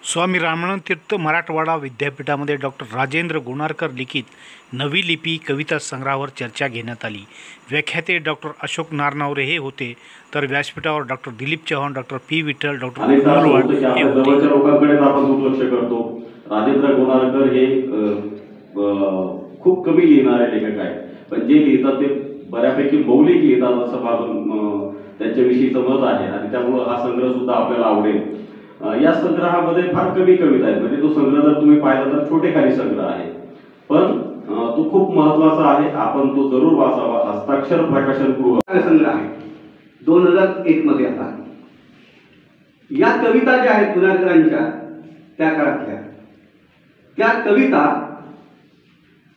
स्वामी रामानंद तीर्थ मराठवाडा विद्यापीठामध्ये डॉक्टर राजेंद्र गुणारकर लिखित नवी लिपी कविता संग्रहावर चर्चा घेण्यात आली। व्याख्याते डॉक्टर अशोक नारनवरे हे होते, तर व्यासपीठावर doctor Dilip Chavan, doctor P Vitthal, doctor Mulwad हे होते। जवळच्या लोकांकडे आपण दुर्लक्ष करतो। राजेंद्र गुणारकर हे खूप कमी लिहिणारे लेखक आहेत, पण जे लिहितात ते बऱ्यापैकी मौलिक लिहितात असं माझं त्यांच्याविषयी समज आहे आणि त्यामुळे हा संग्रह सुद्धा आपल्याला आवडेल। या संग्रहामध्ये फार कमी कविता आहेत, म्हणजे तो संग्रह जर तुम्ही पाहिला तर छोटेखानी संग्रह आहे, पण तो खूप महत्त्वाचा आहे। आपण तो जरूर वाचावा। हस्ताक्षर प्रकाशन गृह संग्रह आहे 2001 मध्ये। आता या कविता ज्या आहेत गुणारकरांच्या त्या काळातल्या त्या कविता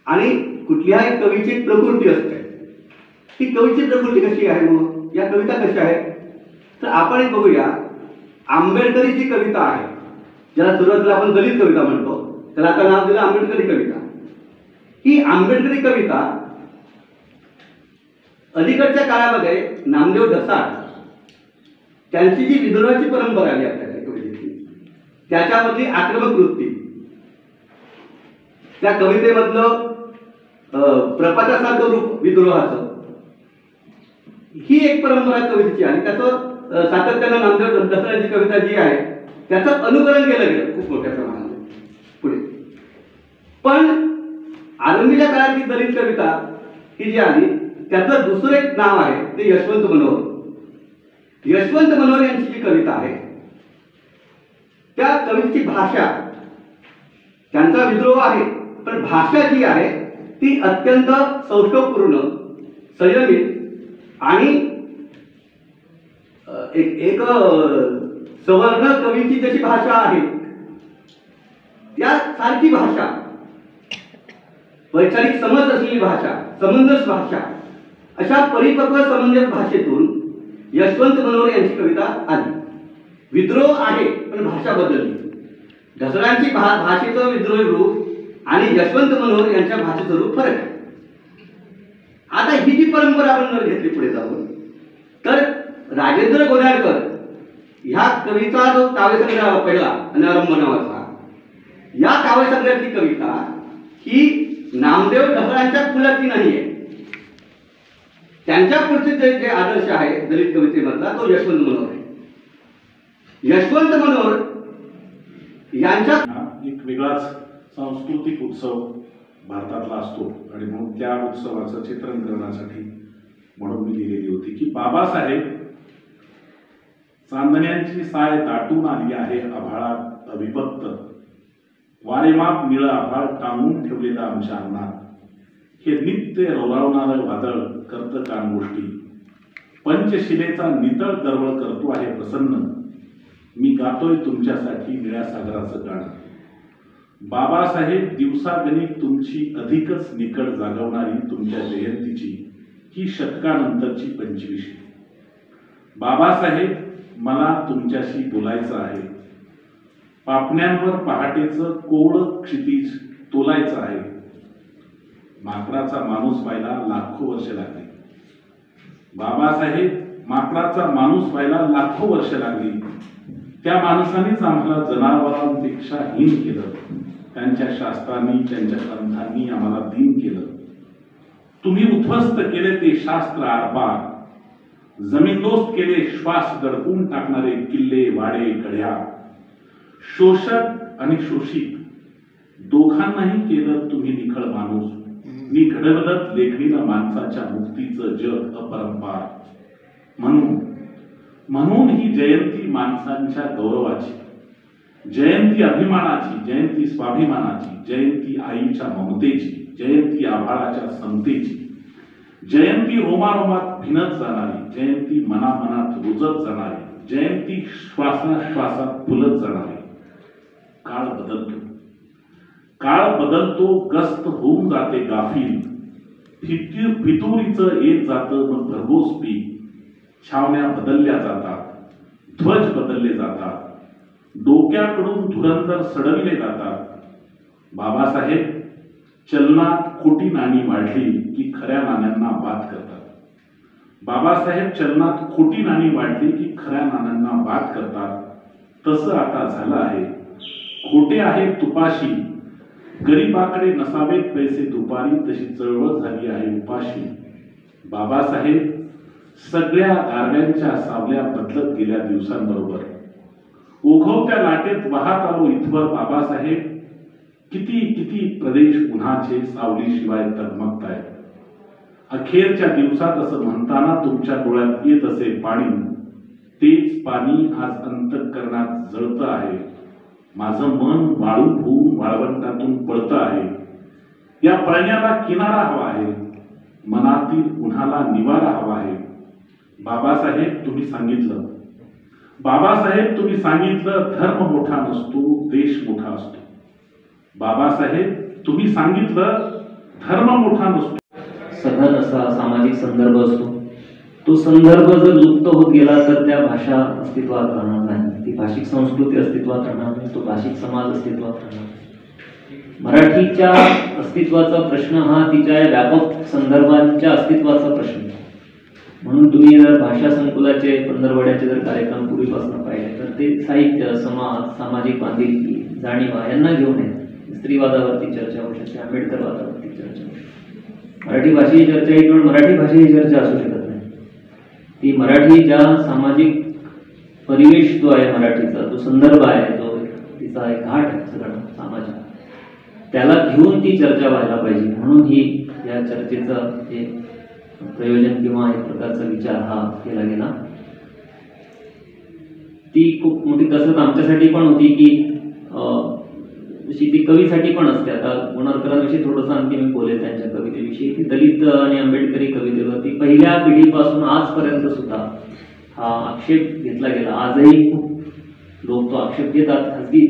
आणि कुठल्याही कवीची प्रकृती असते। ती कवीची प्रकृती कशी आहे, मग या कविता कशा आहेत तर आपण एक बघूया। आंबेडकरी जी कविता आहे, ज्याला सुरुवातीला आपण दलित कविता म्हणतो, त्याला आता नाव दिलं आंबेडकरी कविता। ही आंबेडकरी कविता अलीकडच्या काळामध्ये नामदेव ढसाळ त्यांची जी विद्रोहाची परंपरा आली आपल्या कवितेची, त्याच्यामधली आक्रमक वृत्ती, त्या कवितेमधलं प्रपंचासारखं रूप विद्रोहाचं, ही एक परंपरा कवितेची आणि त्याचं सातत्यानं नामदेव ढसाळांची कविता जी आहे त्याचं अनुकरण केलं गेलं खूप मोठ्या प्रमाणात पुढे। पण आरंभीच्या काळातली दलित कविता ही जी आली त्याचं दुसरं एक नाव आहे ते यशवंत मनोहर। यशवंत मनोहर यांची जी कविता आहे त्या कवितेची भाषा, त्यांचा विद्रोह आहे पण भाषा जी आहे ती अत्यंत सौष्ठवपूर्ण, संयमित आणि एक सवर्ण कवीची जशी भाषा आहे त्या सारखी भाषा, वैचारिक समज असलेली भाषा, समंजस भाषा, अशा परिपक्व समंजस भाषेतून यशवंत मनोहर यांची कविता आली। विद्रोह आहे पण भाषा बदलली। ढसाळांची भाषेचं विद्रोही रूप आणि यशवंत मनोहर यांच्या भाषेचं रूप फरक आहे। आता ही जी परंपरा आपण जर घेतली पुढे जाऊन तर राजेंद्र गुणारकर ह्या कविता जो काव्यसंग्रह पहिला अनारंभ नावाचा, या काव्यसंग्रहातली कविता ही नामदेव ढसाळांच्या कुलाची नाहीये। त्यांच्या पुढचे जे आदर्श आहे दलित कवितेमधला तो यशवंत मनोहर आहे। यशवंत मनोहर यांच्या एक वेगळाच सांस्कृतिक उत्सव भारतातला असतो आणि म्हणून त्या उत्सवाचं चित्रण करण्यासाठी म्हणून मी लिहिलेली होती की बाबासाहेब चांदण्यांची साय दाटून आली आहे आभाळात अविभक्त, वारेमाप निळं आभाळ टांगून ठेवलेलं आमच्या अंगणात, हे नित्य रोरावणारं वादळ करतं कानगोष्टी, पंचशिलेचा नितळ दरवळ करतो आहे प्रसन्न, मी गातोय तुमच्यासाठी निळ्या सागराचं गाणं। बाबासाहेब दिवसागणिक तुमची अधिकच निकड जागवणारी तुमच्या जयंतीची ही शतकानंतरची 25वी। बाबासाहेब मला तुमच्याशी बोलायचं आहे, पापण्यांवर पहाटेचं कोवळं क्षितिज तोलायचं आहे। माकडाचा माणूस व्हायला लाखो वर्ष लागली। बाबासाहेब माकडाचा माणूस व्हायला लाखो वर्ष लागली। त्या माणसानेच आम्हाला जनावरांपेक्षा हीन केलं, त्यांच्या शास्त्रांनी त्यांच्या ग्रंथांनी आम्हाला दीन केलं। तुम्ही उद्ध्वस्त केले ते शास्त्र आरपार, जमीनदोस्त केले श्वास दडपून टाकणारे किल्ले वाडे कड्या, शोषक आणि शोषित दोघांनाही केलं तुम्ही निखळ माणूस, मी घडवलं लेखणीनं माणसाच्या मुक्तीचं जग अपरंपार। म्हणून ही जयंती माणसांच्या गौरवाची, जयंती अभिमानाची, जयंती स्वाभिमानाची, जयंती आईच्या ममतेची, जयंती आभाळाच्या समतेची, जयंती रोमारोमात भिनत जाणारी, जयंती मनामनात रुजत जाणारी, जयंती श्वासाश्वासात फुलत जाणारी। काळ बदलतो, काळ बदलतो, गस्त होऊन जाते गाफील, फितुरीचं येत जातं मग भरघोस पीक, छावण्या बदलल्या जातात, ध्वज बदलले जातात, डोक्याकडून धुरंदर सडविले जातात। बाबासाहेब चलनात खोटी नाणी वाढली की खऱ्या नाण्यांना बाद करतात। बाबासाहेब चलनात खोटी नाणी वाढली की खऱ्या नाण्यांना बाद करतात। तसं आता झालं आहे। खोटे आहे तुपाशी, गरीबाकडे नसावेत पैसे दुपारी, तशी चळवळ झाली आहे उपाशी. बाबासाहेब सगळ्या गारव्यांच्या सावल्या बदलत गेल्या दिवसांबरोबर. ओघवत्या लाटेत वाहत आलो इथवर बाबासाहेब. किती किती प्रदेश उन्हाचे सावलीशिवाय तगमगतायत. अखेरच्या दिवसात असं म्हणताना तुमच्या डोळ्यात येत असे पाणी. तेच पाणी आज अंतःकरणात जळतं आहे. माझं मन वाळू होऊन वाळवंटातून पळतं आहे. या पळण्याला किनारा हवा आहे. मनातील उन्हाला निवारा हवा आहे. बाबासाहेब तुम्ही सांगितलं, बाबासाहेब तुम्ही सांगितलं, धर्म मोठा नसतो, देश मोठा असतो. बाबासाहेब तुम्ही सांगितलं, धर्म मोठा नसतो. सघन असा सामाजिक संदर्भ असतो. तो संदर्भ जर लुप्त होत गेला तर त्या भाषा अस्तित्वात राहणार नाही, ती भाषिक संस्कृती अस्तित्वात राहणार नाही, तो भाषिक समाज अस्तित्वात राहणार नाही. मराठीच्या अस्तित्वाचा प्रश्न हा तिच्या या व्यापक संदर्भांच्या अस्तित्वाचा प्रश्न. म्हणून तुम्ही जर भाषा संकुलाचे पंधरवड्याचे जर कार्यक्रम पूर्वीपासून पाहिले तर ते साहित्य, समाज, सामाजिक बांधिलकी, जाणीवा यांना घेऊन आहेत. स्त्रीवादावरती चर्चा होऊ शकते, आंबेडकरवादावरती चर्चा होऊ शकते. मराठी भाषेची चर्चा ही केवळ मराठी भाषेची चर्चा असू शकत नाही. ती मराठी ज्या सामाजिक परिवेश जो आहे मराठीचा, जो संदर्भ आहे, जो तिचा एक घाट आहे सगळा सामाजिक, त्याला घेऊन ती चर्चा व्हायला पाहिजे. म्हणून ही या चर्चेचं एक प्रयोजन किंवा एक प्रकारचा विचार हा केला गेला. ती खूप मोठी कसरत आमच्यासाठी पण होती की जशी ती कवीसाठी पण असते. आता गुणाळकरांविषयी थोडंसं आणखी मी बोलेल त्यांच्या कवितेविषयी. ती दलित आणि आंबेडकरी कवितेवरती पहिल्या पिढीपासून आजपर्यंत सुद्धा हा आक्षेप घेतला गेला. आजही खूप लोक तो आक्षेप घेतात. खाजगी